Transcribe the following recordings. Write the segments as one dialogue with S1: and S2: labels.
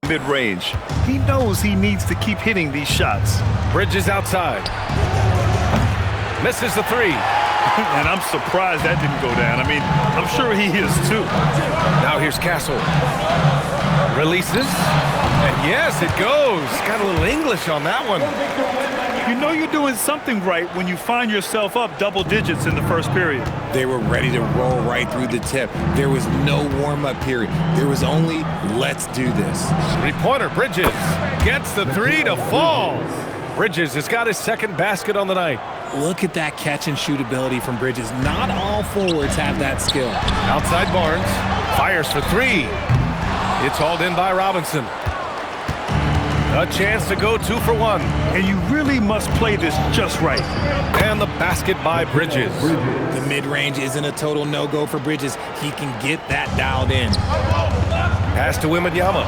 S1: mid-range. He knows he needs to keep hitting these shots.
S2: Bridges outside. Misses the three.
S1: And I'm surprised that didn't go down. I mean, I'm sure he is too.
S2: Now here's Castle. Releases. And yes, it goes. Got a little English on that one.
S1: You know you're doing something right when you find yourself up double digits in the first period.
S3: They were ready to roll right through the tip. There was no warm-up period. There was only, let's do this.
S2: Three-pointer, Bridges. Gets the three to fall. Bridges has got his second basket on the night.
S3: Look at that catch and shoot ability from Bridges. Not all forwards have that skill.
S2: Outside Barnes. Fires for three. It's hauled in by Robinson. A chance to go 2 for 1.
S1: And you really must play this just right.
S2: And the basket by Bridges.
S3: The mid-range isn't a total no-go for Bridges. He can get that dialed in.
S2: Pass to Wembanyama.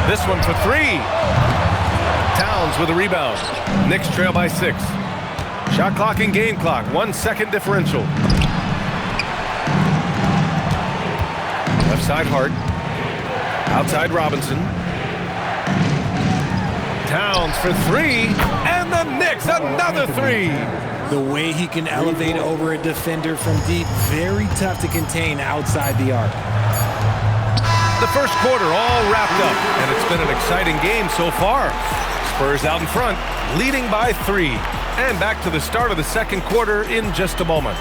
S2: This one for three. Towns with a rebound. Knicks trail by 6. Shot clock and game clock. 1 second differential. Left side Hart. Outside Robinson. Towns for three. And the Knicks another three.
S3: The way he can elevate over a defender from deep, very tough to contain outside the arc.
S2: The first quarter all wrapped up, and it's been an exciting game so far. Spurs out in front, leading by 3. And back to the start of the second quarter in just a moment.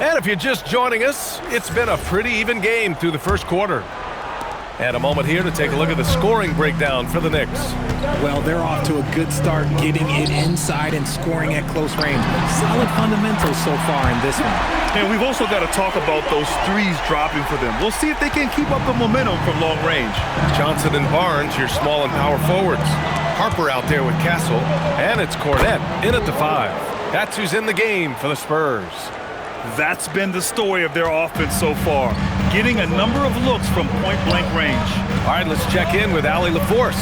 S2: And if you're just joining us, it's been a pretty even game through the first quarter. And a moment here to take a look at the scoring breakdown for the Knicks.
S3: Well, they're off to a good start, getting it inside and scoring at close range. Solid fundamentals so far in this one.
S1: And we've also got to talk about those threes dropping for them. We'll see if they can keep up the momentum from long range.
S2: Johnson and Barnes, your small and power forwards. Harper out there with Castle. And it's Cornette in at the 5. That's who's in the game for the Spurs.
S1: That's been the story of their offense so far, getting a number of looks from point-blank range.
S2: All right, let's check in with Allie LaForce.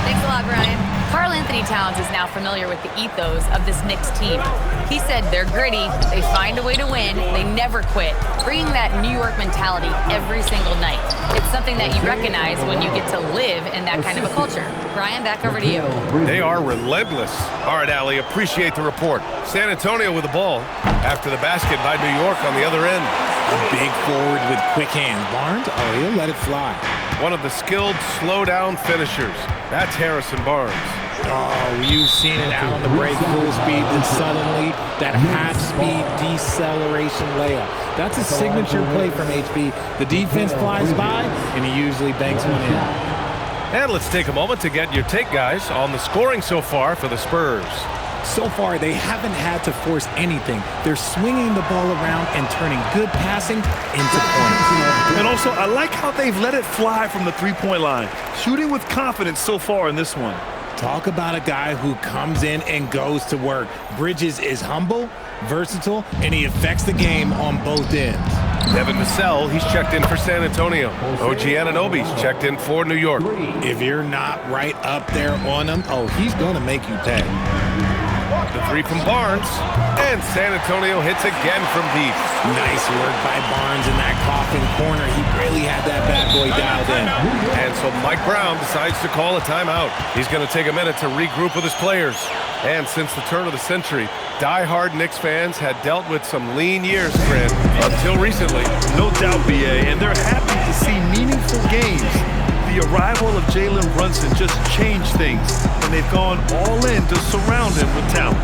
S4: Thanks a lot, Brian. Karl-Anthony Towns is now familiar with the ethos of this Knicks team. He said they're gritty, they find a way to win, they never quit, bringing that New York mentality every single night. It's something that you recognize when you get to live in that kind of a culture. Brian, back over to you.
S2: They are relentless. All right, Allie, appreciate the report. San Antonio with the ball after the basket by New York on the other end.
S3: A big forward with quick hands. Barnes, he'll let it fly.
S2: One of the skilled slow-down finishers. That's Harrison Barnes.
S3: Oh, you've seen it out on the break, full speed, and suddenly that half-speed deceleration layup. That's a signature play from HB. The defense flies by, and he usually banks one in.
S2: And let's take a moment to get your take, guys, on the scoring so far for the Spurs.
S3: So far, they haven't had to force anything. They're swinging the ball around and turning good passing into points.
S1: And also, I like how they've let it fly from the three-point line, shooting with confidence so far in this one.
S3: Talk about a guy who comes in and goes to work. Bridges is humble, versatile, and he affects the game on both ends.
S2: Devin Vassell, he's checked in for San Antonio. OG Anunoby's checked in for New York.
S3: If you're not right up there on him, he's going to make you pay.
S2: The three from Barnes, and San Antonio hits again from deep.
S3: Nice work by Barnes in that coffin corner. He really had that bad boy dialed in.
S2: And so Mike Brown decides to call a timeout. He's going to take a minute to regroup with his players. And since the turn of the century, die-hard Knicks fans had dealt with some lean years, Fred, until recently.
S1: No doubt, BA, and they're happy to see meaningful games. The arrival of Jalen Brunson just changed things, and they've gone all in to surround him with talent.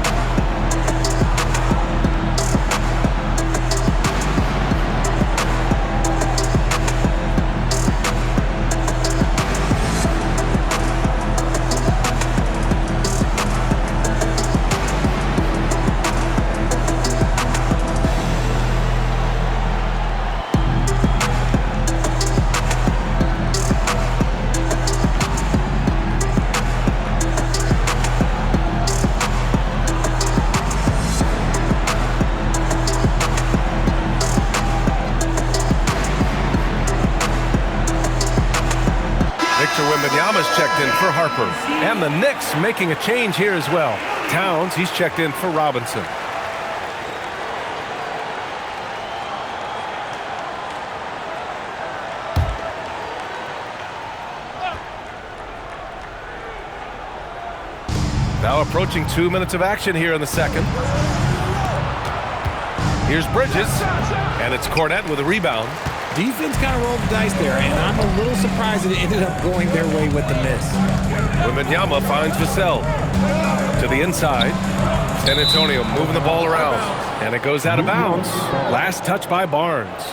S2: checked in for Harper. And the Knicks making a change here as well. Towns, he's checked in for Robinson. Now approaching 2 minutes of action here in the second. Here's Bridges, and it's Kornet with a rebound.
S3: Defense kind of rolled the dice there, and I'm a little surprised that it ended up going their way with the miss.
S2: Wembanyama finds Vassell to the inside. San Antonio moving the ball around, and it goes out of bounds. Last touch by Barnes.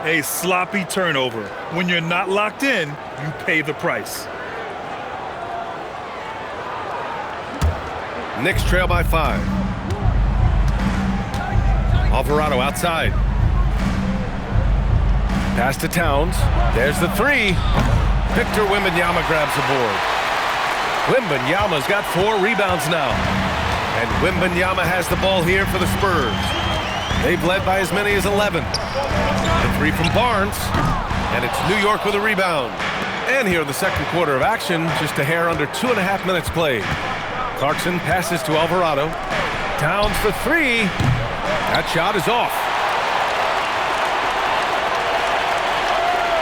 S1: A sloppy turnover. When you're not locked in, you pay the price.
S2: Knicks trail by 5. Alvarado outside. Pass to Towns. There's the three. Victor Wembanyama grabs the board. Wembanyama's got 4 rebounds now. And Wembanyama has the ball here for the Spurs. They've led by as many as 11. The three from Barnes. And it's New York with a rebound. And here in the second quarter of action, just a hair under 2.5 minutes played. Clarkson passes to Alvarado. Towns for 3. That shot is off.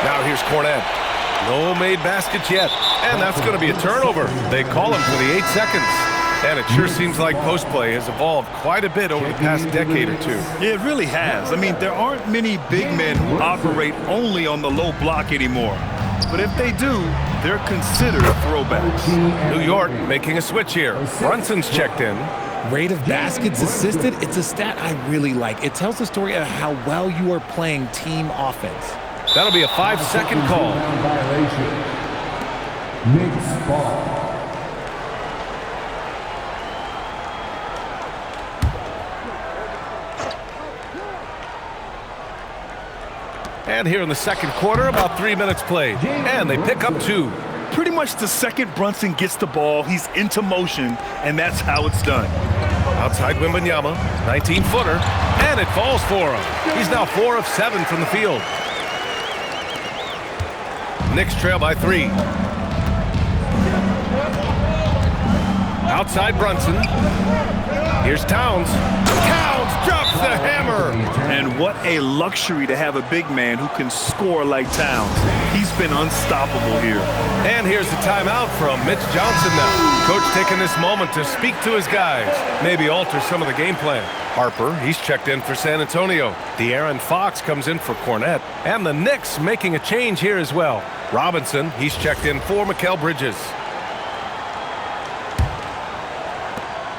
S2: Now here's Kornet. No made baskets yet. And that's going to be a turnover. They call him for the 8 seconds. And it sure seems like post play has evolved quite a bit over the past decade or two.
S1: Yeah, it really has. I mean, there aren't many big men who operate only on the low block anymore. But if they do, they're considered throwbacks.
S2: New York making a switch here. Brunson's checked in.
S3: Rate of baskets assisted, it's a stat I really like. It tells the story of how well you are playing team offense.
S2: That'll be a 5-second call.
S5: Knicks ball.
S2: And here in the second quarter, about 3 minutes played. And they pick up 2.
S1: Pretty much the second Brunson gets the ball, he's into motion, and that's how it's done.
S2: Outside Wembanyama, 19-footer, and it falls for him. He's now 4 of 7 from the field. Knicks trail by 3. Outside Brunson. Here's Towns. Towns drops the hammer.
S1: And what a luxury to have a big man who can score like Towns. He's been unstoppable here.
S2: And here's the timeout from Mitch Johnson now. Coach taking this moment to speak to his guys, maybe alter some of the game plan. Harper, he's checked in for San Antonio. De'Aaron Fox comes in for Kornet. And the Knicks making a change here as well. Robinson, he's checked in for Mikal Bridges.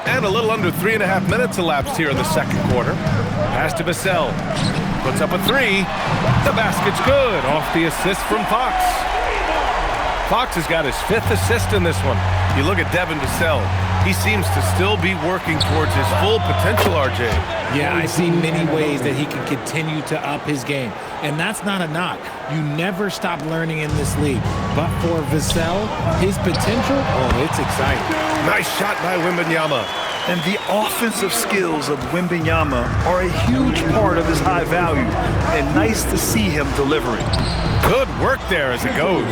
S2: And a little under 3.5 minutes elapsed here in the second quarter. Pass to Vassell. Puts up a 3. The basket's good off the assist from Fox. Fox has got his 5th assist in this one. You look at Devin Vassell. He seems to still be working towards his full potential, RJ.
S3: Yeah, I see many ways that he can continue to up his game. And that's not a knock. You never stop learning in this league. But for Vassell, his potential, oh, it's exciting.
S2: Nice shot by Wembanyama.
S1: And the offensive skills of Wembanyama are a huge part of his high value. And nice to see him delivering.
S2: Good work there as it goes.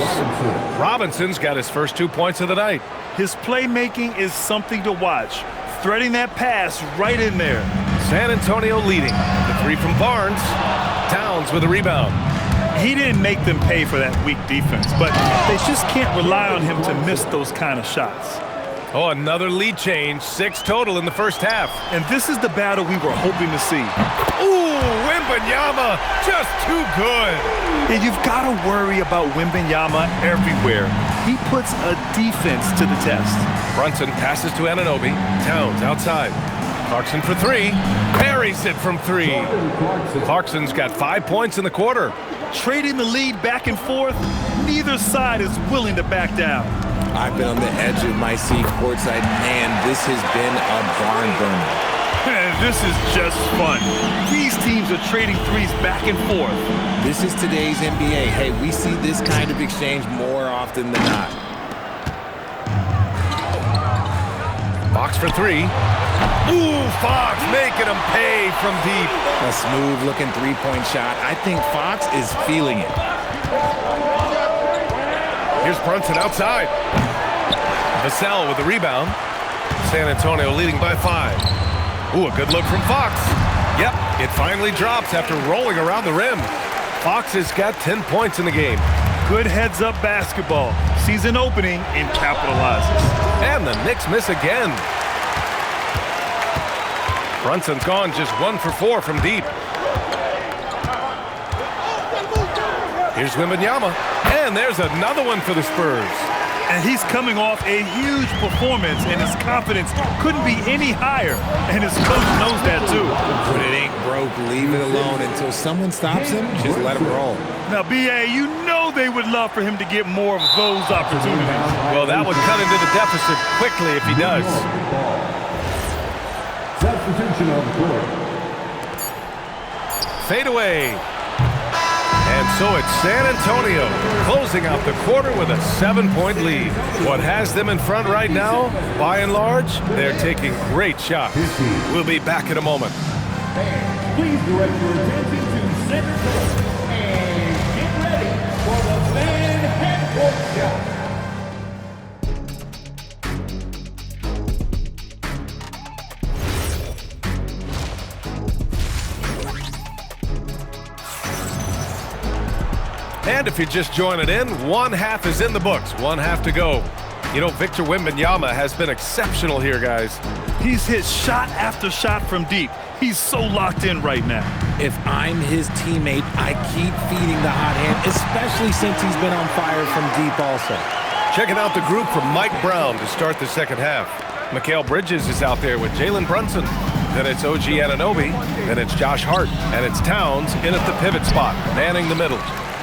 S2: Robinson's got his first 2 points of the night.
S1: His playmaking is something to watch. Threading that pass right in there.
S2: San Antonio leading. The 3 from Barnes. Towns with a rebound.
S1: He didn't make them pay for that weak defense, but they just can't rely on him to miss those kind of shots.
S2: Oh, another lead change. 6 total in the first half.
S1: And this is the battle we were hoping to see.
S2: Ooh, Wembanyama, just too good.
S1: And you've got to worry about Wembanyama everywhere. He puts a defense to the test.
S2: Brunson passes to Anunoby. Towns outside. Clarkson for 3. Buries it from 3. Clarkson's got 5 points in the quarter.
S1: Trading the lead back and forth, neither side is willing to back down.
S3: I've been on the edge of my seat courtside. Man, this has been a barn burner.
S1: This is just fun. These teams are trading threes back and forth.
S3: This is today's NBA. Hey, we see this kind of exchange more often than not.
S2: Fox for 3. Ooh, Fox making him pay from deep.
S3: A smooth-looking three-point shot. I think Fox is feeling it.
S2: Here's Brunson outside. Vassell with the rebound. San Antonio leading by 5. Ooh, a good look from Fox. Yep, it finally drops after rolling around the rim. Fox has got 10 points in the game.
S1: Good heads-up basketball. Sees an opening and capitalizes.
S2: And the Knicks miss again. Brunson's gone just 1 for 4 from deep. Here's Wembanyama. And there's another one for the Spurs.
S1: And he's coming off a huge performance, and his confidence couldn't be any higher. And his coach knows that, too.
S3: When it ain't broke, leave it alone until someone stops him. Just let him roll.
S1: Now, B.A., you know they would love for him to get more of those opportunities.
S2: Well, that would cut into the deficit quickly if he does.
S5: Substitution on the court.
S2: Fade away. And so it's San Antonio closing out the quarter with a 7-point lead. What has them in front right now, by and large, they're taking great shots. We'll be back in a moment.
S5: Please direct your attention to center court and get ready for the fan half-court shot.
S2: And if you're just joining in, 1 half is in the books, 1 half to go. You know, Victor Wembanyama has been exceptional here, guys.
S1: He's hit shot after shot from deep. He's so locked in right now.
S3: If I'm his teammate, I keep feeding the hot hand, especially since he's been on fire from deep also.
S2: Checking out the group from Mike Brown to start the second half. Mikal Bridges is out there with Jalen Brunson. Then it's OG Anunoby. Then it's Josh Hart. And it's Towns in at the pivot spot, manning the middle.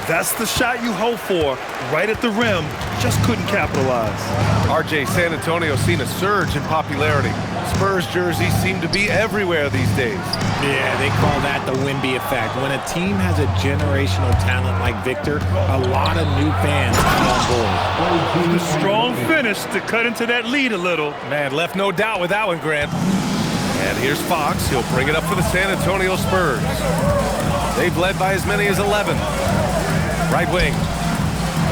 S1: That's the shot you hope for, right at the rim. Just couldn't capitalize.
S2: RJ, San Antonio seen a surge in popularity. Spurs jerseys seem to be everywhere these days.
S3: Yeah, they call that the Wemby effect. When a team has a generational talent like Victor, a lot of new fans come on board.
S1: The strong finish to cut into that lead a little.
S2: Man, left no doubt with that one, Grant. And here's Fox. He'll bring it up for the San Antonio Spurs. They've led by as many as 11. Right wing.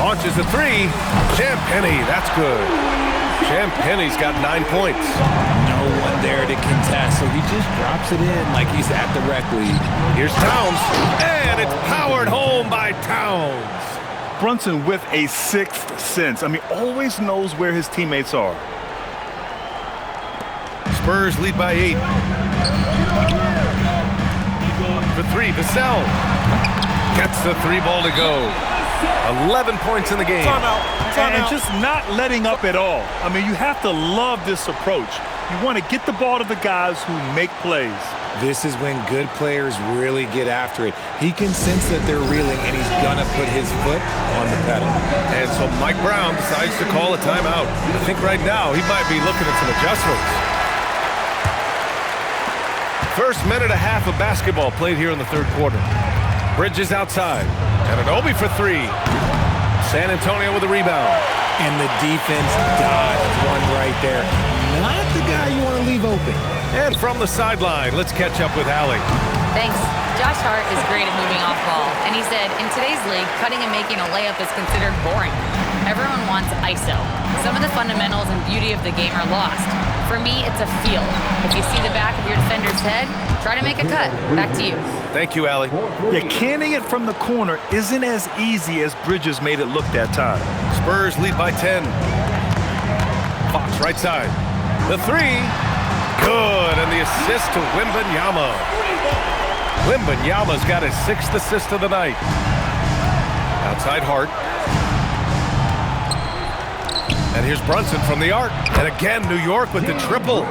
S2: Launches a 3. Champagnie, that's good. Champagnie's got 9 points.
S3: No one there to contest, so he just drops it in like he's at the rec league.
S2: Here's Towns, and it's powered home by Towns.
S1: Brunson with a sixth sense. I mean, always knows where his teammates are.
S2: Spurs lead by 8. For 3, Vassell. Gets the 3 ball to go. 11 points in the game.
S1: And just not letting up at all. I mean, you have to love this approach. You want to get the ball to the guys who make plays.
S3: This is when good players really get after it. He can sense that they're reeling, and he's going to put his foot on the pedal.
S2: And so Mike Brown decides to call a timeout. I think right now he might be looking at some adjustments. First minute and a half of basketball played here in the third quarter. Bridges outside. Anunoby for 3. San Antonio with a rebound.
S3: And the defense dodged one right there. Not the guy you want to leave open.
S2: And from the sideline, let's catch up with Allie.
S4: Thanks. Josh Hart is great at moving off ball, and he said, in today's league, cutting and making a layup is considered boring. Everyone wants ISO. Some of the fundamentals and beauty of the game are lost. For me, it's a feel. If you see the back of your defender's head, try to make a cut. Back to you.
S2: Thank you, Allie.
S1: Yeah, canning it from the corner isn't as easy as Bridges made it look that time.
S2: Spurs lead by 10. Fox right side. The 3. Good, and the assist to Wembanyama. Wembanyama's got his 6th assist of the night. Outside Hart. And here's Brunson from the arc. And again, New York with the triple.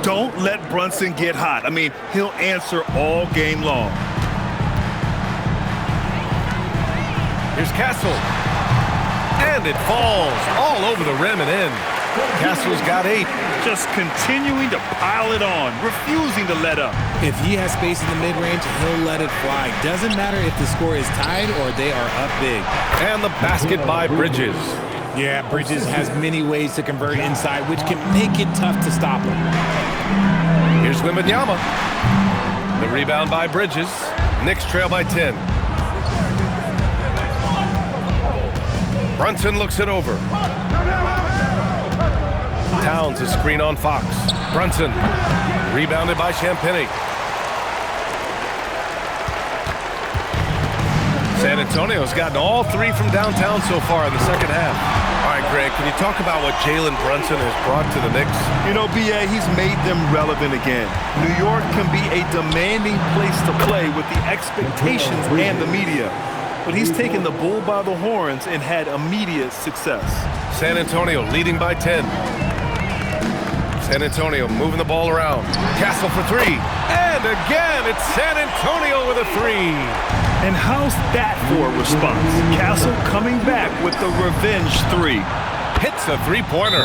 S1: Don't let Brunson get hot. I mean, he'll answer all game long.
S2: Here's Castle. And it falls all over the rim and in. Castle's got 8.
S1: Just continuing to pile it on, refusing to let up.
S3: If he has space in the mid-range, he'll let it fly. Doesn't matter if the score is tied or they are up big.
S2: And the basket by Bridges.
S3: Yeah, Bridges has many ways to convert inside, which can make it tough to stop him.
S2: Here's Wembanyama. The rebound by Bridges. Knicks trail by 10. Brunson looks it over. Towns, a screen on Fox. Brunson, rebounded by Champagnie. San Antonio's gotten all three from downtown so far in the second half. All right, Greg, can you talk about what Jalen Brunson has brought to the Knicks?
S1: You know, B.A., he's made them relevant again. New York can be a demanding place to play with the expectations and the media. But he's taken the bull by the horns and had immediate success.
S2: San Antonio leading by 10. San Antonio moving the ball around. Castle for three. And again, it's San Antonio with a three.
S1: And how's that for a response? Castle coming back with the revenge three.
S2: Hits a three-pointer.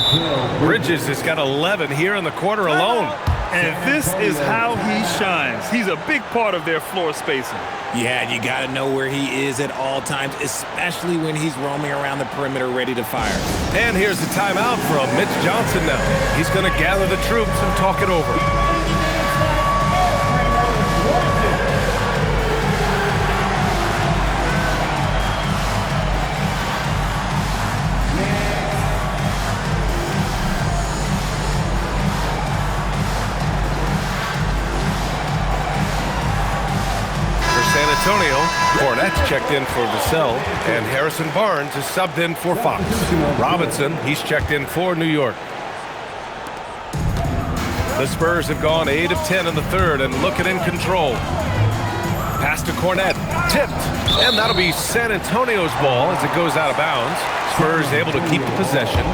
S2: Bridges has got 11 here in the quarter alone.
S1: And this is how he shines. He's a big part of their floor spacing.
S3: Yeah, you got to know where he is at all times, especially when he's roaming around the perimeter ready to fire.
S2: And here's the timeout from Mitch Johnson now. He's going to gather the troops and talk it over. Antonio, Cornette's checked in for Vassell, and Harrison Barnes is subbed in for Fox. Robinson, he's checked in for New York. The Spurs have gone 8 of 10 in the third and looking in control. Pass to Cornette, tipped, and that'll be San Antonio's ball as it goes out of bounds. Spurs able to keep the possession.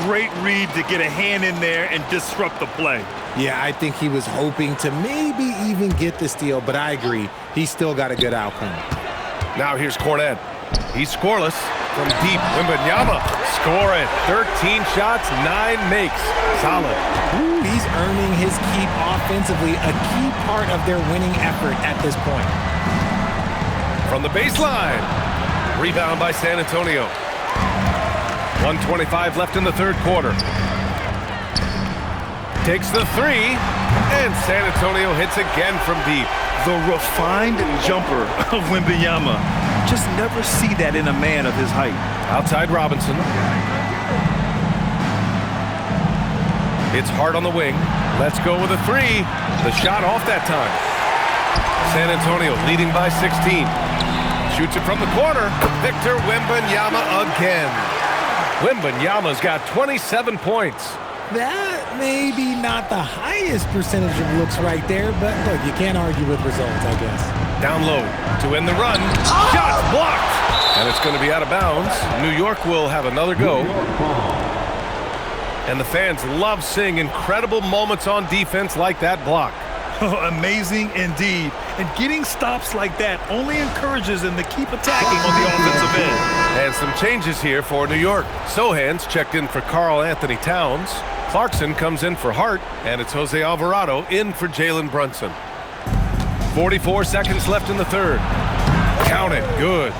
S1: Great read to get a hand in there and disrupt the play.
S3: Yeah, I think he was hoping to maybe even get the steal, but I agree. He still got a good outcome.
S2: Now here's Cornette. He's scoreless from deep. Wembanyama score it. 13 shots, 9 makes. Solid.
S3: Ooh, he's earning his keep offensively, a key part of their winning effort at this point.
S2: From the baseline. Rebound by San Antonio. 1:25 left in the third quarter. Takes the three, and San Antonio hits again from deep.
S1: The refined jumper of Wembanyama. Just never see that in a man of his height.
S2: Outside Robinson. It's Hart on the wing. Let's go with a three. The shot off that time. San Antonio leading by 16. Shoots it from the corner. Victor Wembanyama again. Wembanyama's got 27 points.
S3: That may be not the highest percentage of looks right there, but look, you can't argue with results, I guess.
S2: Down low to end the run. Shot blocked. And it's going to be out of bounds. New York will have another go. And the fans love seeing incredible moments on defense like that block.
S1: Amazing indeed. And getting stops like that only encourages them to keep attacking on the offensive end.
S2: And some changes here for New York. Sohan's checked in for Karl Anthony Towns. Clarkson comes in for Hart, and it's Jose Alvarado in for Jalen Brunson. 44 seconds left in the third. Count it. Good.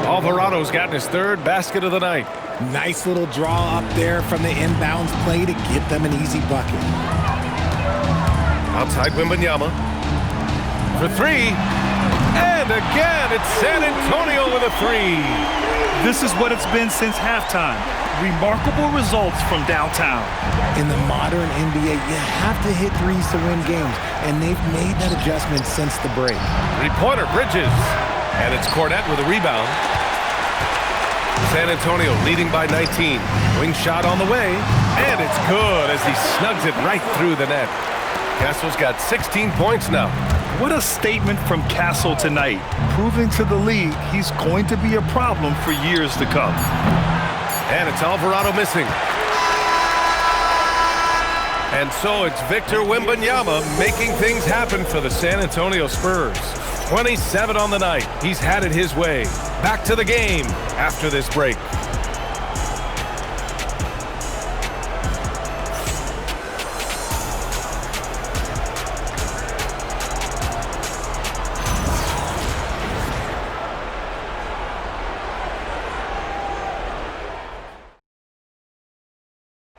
S2: Alvarado's gotten his third basket of the night.
S3: Nice little draw up there from the inbounds play to get them an easy bucket.
S2: Outside Wembanyama. For three. And again, it's San Antonio with a three.
S1: This is what it's been since halftime. Remarkable results from downtown.
S3: In the modern NBA, you have to hit threes to win games, and they've made that adjustment since the break.
S2: Three-pointer, Bridges. And it's Cornette with a rebound. San Antonio leading by 19. Wing shot on the way, and it's good as he snugs it right through the net. Castle's got 16 points now.
S1: What a statement from Castle tonight, proving to the league he's going to be a problem for years to come.
S2: And it's Alvarado missing. And so it's Victor Wembanyama making things happen for the San Antonio Spurs. 27 on the night. He's had it his way. Back to the game after this break.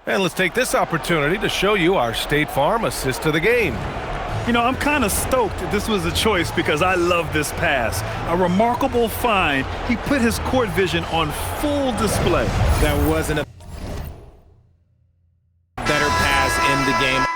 S2: And let's take this opportunity to show you our State Farm assist to the game.
S1: You know, I'm kind of stoked this was a choice because I love this pass. A remarkable find. He put his court vision on full display.
S3: That wasn't a the game.